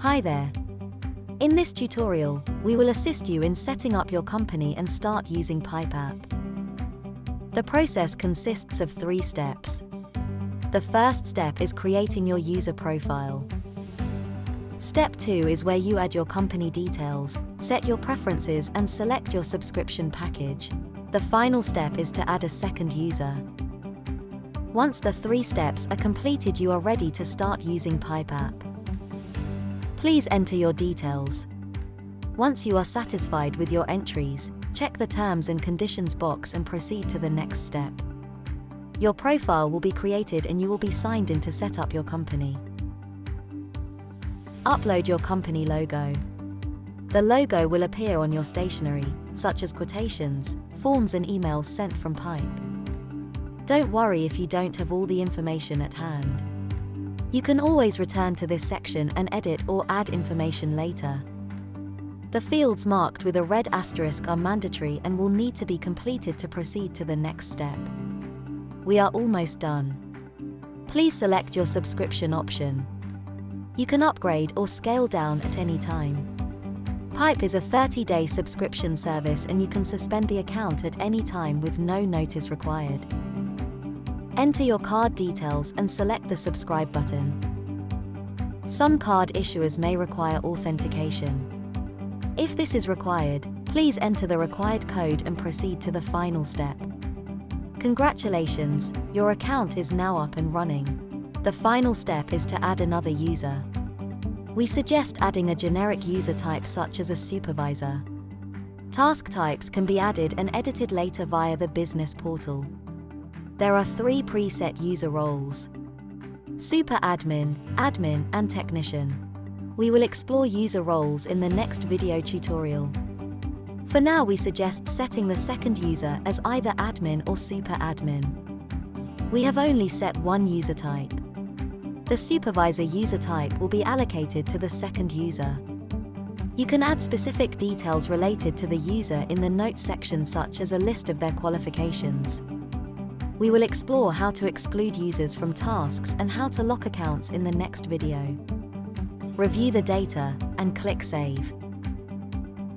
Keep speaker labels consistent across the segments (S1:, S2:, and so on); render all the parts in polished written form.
S1: Hi there. In this tutorial, we will assist you in setting up your company and start using Pipe App. The process consists of 3 steps. The first step is creating your user profile. Step 2 is where you add your company details, set your preferences and select your subscription package. The final step is to add a second user. Once the 3 steps are completed, you are ready to start using Pipe App. Please enter your details. Once you are satisfied with your entries, check the Terms and Conditions box and proceed to the next step. Your profile will be created and you will be signed in to set up your company. Upload your company logo. The logo will appear on your stationery, such as quotations, forms and emails sent from Pipe. Don't worry if you don't have all the information at hand. You can always return to this section and edit or add information later. The fields marked with a red asterisk are mandatory and will need to be completed to proceed to the next step. We are almost done. Please select your subscription option. You can upgrade or scale down at any time. Pipe is a 30-day subscription service and you can suspend the account at any time with no notice required. Enter your card details and select the subscribe button. Some card issuers may require authentication. If this is required, please enter the required code and proceed to the final step. Congratulations, your account is now up and running. The final step is to add another user. We suggest adding a generic user type such as a supervisor. Task types can be added and edited later via the business portal. There are 3 preset user roles: Super Admin, Admin, and Technician. We will explore user roles in the next video tutorial. For now, we suggest setting the second user as either Admin or Super Admin. We have only set 1 user type. The Supervisor user type will be allocated to the second user. You can add specific details related to the user in the notes section, such as a list of their qualifications. We will explore how to exclude users from tasks and how to lock accounts in the next video. Review the data and click Save.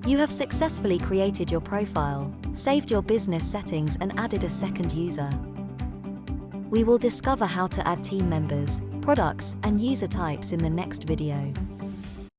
S1: You have successfully created your profile, saved your business settings and added a second user. We will discover how to add team members, products and user types in the next video.